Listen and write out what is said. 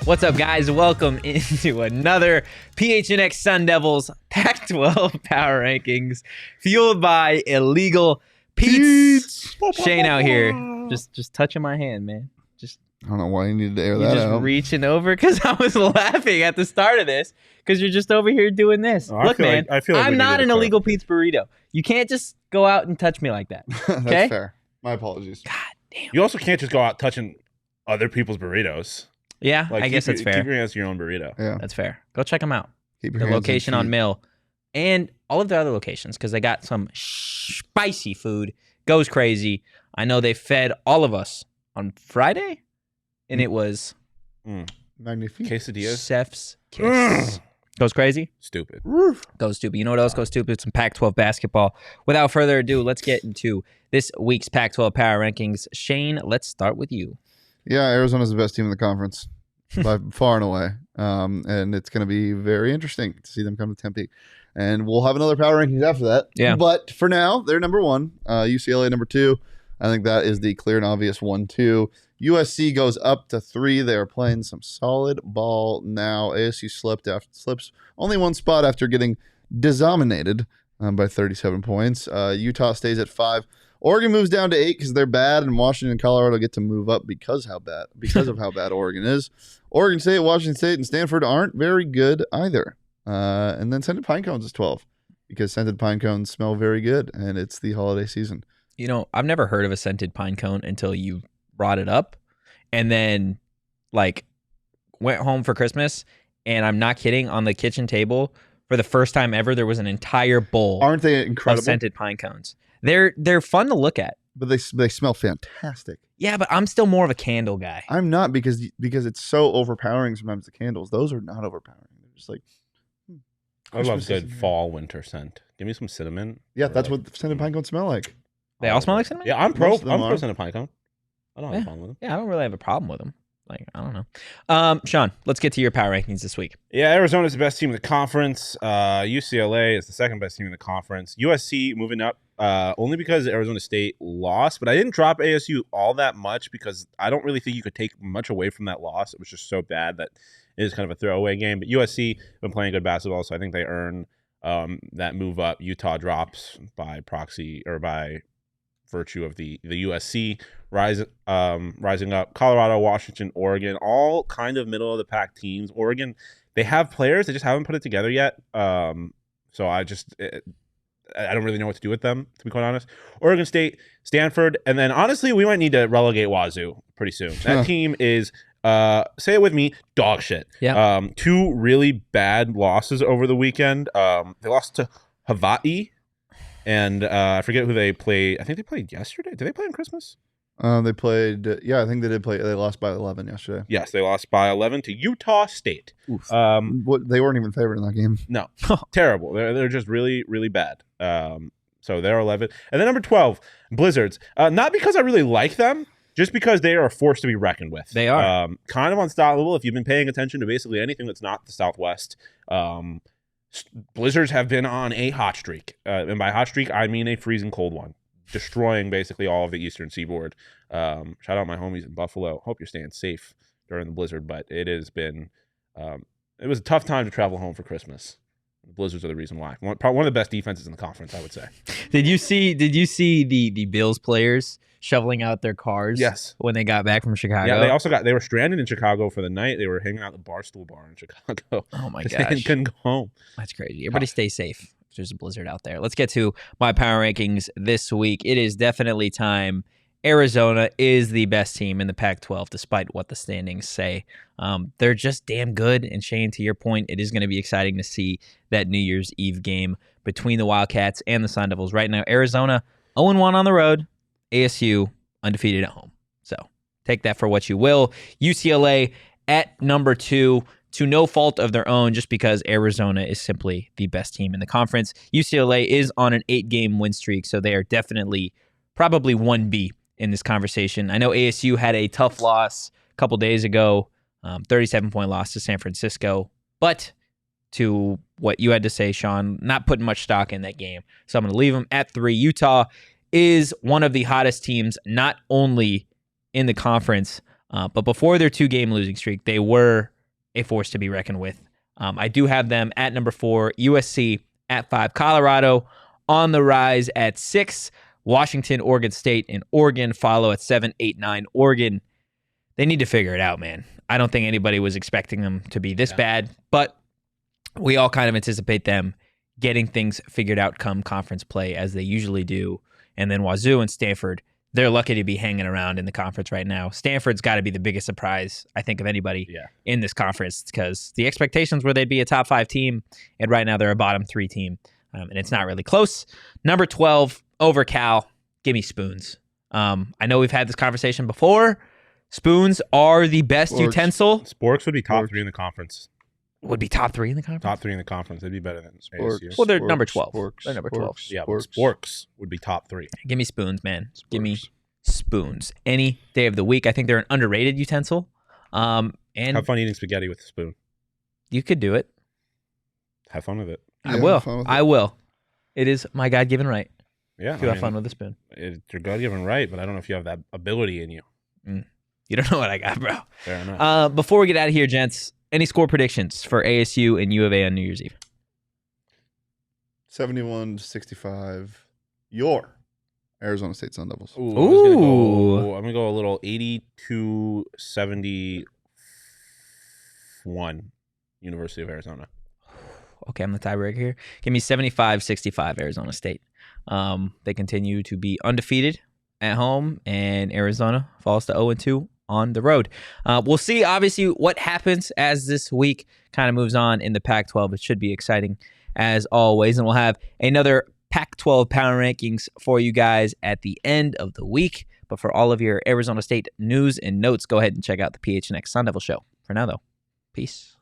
What's up, guys? Welcome into another PHNX Sun Devils Pac-12 Power Rankings, fueled by illegal Pete's. Shane out here, just touching my hand, man. I don't know why you needed to air that just out. Reaching over because I was laughing at the start of this because you're just over here doing this. Look, man, I'm not an illegal Pete's burrito. You can't just go out and touch me like that. Okay? That's fair. My apologies. God damn. You also can't just go out touching other people's burritos. Yeah, I guess that's fair. Keep your hands to your own burrito. Yeah. That's fair. Go check them out. Keep your The hands location and on feet. Mill and all of the other locations because they got some spicy food. Goes crazy. I know they fed all of us on Friday, and it was Magnifique. Quesadillas. Chef's kiss. Goes crazy. Stupid. Goes stupid. You know what else goes stupid? Some Pac-12 basketball. Without further ado, let's get into this week's Pac-12 Power Rankings. Shane, let's start with you. Yeah, Arizona's the best team in the conference by far and away. And it's going to be very interesting to see them come to Tempe. And we'll have another Power Rankings after that. Yeah. But for now, they're number one. UCLA number two. I think that is the clear and obvious 1-2. USC goes up to 3. They are playing some solid ball now. ASU slips only one spot after getting dominated by 37 points. Utah stays at 5. Oregon moves down to 8 because they're bad, and Washington and Colorado get to move up because of how bad Oregon is. Oregon State, Washington State, and Stanford aren't very good either. And then Scented Pine Cones is 12 because Scented Pine Cones smell very good, and it's the holiday season. You know, I've never heard of a scented pine cone until you brought it up, and then went home for Christmas, and I'm not kidding, on the kitchen table for the first time ever there was an entire bowl Aren't they incredible? of scented pine cones. They're fun to look at. But they smell fantastic. Yeah, but I'm still more of a candle guy. I'm not because it's so overpowering sometimes, the candles. Those are not overpowering. They're just like I love Christmas good is here. fall winter scent. Give me some cinnamon. Yeah, or that's like- what Scented Pine Cones smell like. They all smell like cinnamon? Yeah, I'm pro Most of them are. scented pine cone. I don't have a problem with them. Yeah, I don't really have a problem with them. I don't know. Sean, let's get to your power rankings this week. Yeah, Arizona's the best team in the conference. UCLA is the second best team in the conference. USC moving up only because Arizona State lost, but I didn't drop ASU all that much because I don't really think you could take much away from that loss. It was just so bad that it is kind of a throwaway game. But USC been playing good basketball, so I think they earn that move up. Utah drops by proxy or by virtue of the USC rising up. Colorado, Washington, Oregon, all kind of middle of the pack teams. Oregon, they have players, they just haven't put it together yet. So I don't really know what to do with them, to be quite honest. Oregon State, Stanford, and then honestly, we might need to relegate Wazoo pretty soon. That team is, say it with me, dog shit. Yeah. 2 really bad losses over the weekend. They lost to Hawaii. And I forget who they played. I think they played yesterday. Did they play on Christmas? They played. Yeah, I think they did play. They lost by 11 yesterday. Yes, they lost by 11 to Utah State. Oof. They weren't even favored in that game. No, terrible. They're just really, really bad. So they're 11. And then number 12, Blizzards. Not because I really like them, just because they are a force to be reckoned with. They are. Kind of unstoppable if you've been paying attention to basically anything that's not the Southwest. Blizzards have been on a hot streak. And by hot streak, I mean a freezing cold one. Destroying basically all of the eastern seaboard. Shout out my homies in Buffalo. Hope you're staying safe during the blizzard, but it has been it was a tough time to travel home for Christmas. The Blizzards are the reason why. One of the best defenses in the conference, I would say. Did you see the Bills players shoveling out their cars? Yes. When they got back from Chicago? Yeah, they were stranded in Chicago for the night. They were hanging out at the Barstool Bar in Chicago. Oh my They gosh. couldn't go home. That's crazy. Everybody stay safe. There's a blizzard out there. Let's get to my power rankings this week. It is definitely time. Arizona is the best team in the Pac-12, despite what the standings say. They're just damn good. And Shane, to your point, it is going to be exciting to see that New Year's Eve game between the Wildcats and the Sun Devils. Right now, Arizona 0-1 on the road. ASU undefeated at home. So take that for what you will. UCLA at number 2. To no fault of their own, just because Arizona is simply the best team in the conference. UCLA is on an 8-game win streak, so they are definitely probably 1B in this conversation. I know ASU had a tough loss a couple days ago, 37-point loss to San Francisco, but to what you had to say, Sean, not putting much stock in that game. So I'm going to leave them at 3. Utah is one of the hottest teams, not only in the conference, but before their 2-game losing streak, they were a force to be reckoned with. I do have them at number 4, USC at 5, Colorado on the rise at 6, Washington, Oregon State, and Oregon follow at 7, 8, 9. Oregon, they need to figure it out, man. I don't think anybody was expecting them to be this bad, but we all kind of anticipate them getting things figured out come conference play as they usually do. And then Wazoo and Stanford, they're lucky to be hanging around in the conference right now. Stanford's got to be the biggest surprise, I think, of anybody in this conference because the expectations were they'd be a top 5 team, and right now they're a bottom 3 team, and it's not really close. Number 12, over Cal. Give me Spoons. I know we've had this conversation before. Spoons are the best utensil. Sporks would be top 3 in the conference. Would be top 3 in the conference? Top 3 in the conference. They'd be better than ASU. Well, they're number 12. They're number 12. Yeah, but Sporks would be top 3. Give me Spoons, man. Give me Spoons. Any day of the week. I think they're an underrated utensil. And have fun eating spaghetti with a spoon. You could do it. Have fun with it. I will. I will. It is my God-given right. Yeah. To have fun with a spoon. It's your God-given right, but I don't know if you have that ability in you. You don't know what I got, bro. Fair enough. Before we get out of here, gents, any score predictions for ASU and U of A on New Year's Eve? 71-65. Your Arizona State Sun Devils. Ooh. I'm going to go a little 82-71 University of Arizona. Okay, I'm the tiebreaker here. Give me 75-65 Arizona State. They continue to be undefeated at home, and Arizona falls to 0-2 on the road. We'll see, obviously, what happens as this week kind of moves on in the Pac-12. It should be exciting, as always, and we'll have another Pac-12 Power Rankings for you guys at the end of the week. But for all of your Arizona State news and notes, go ahead and check out the PHNX Sun Devil Show. For now, though, peace.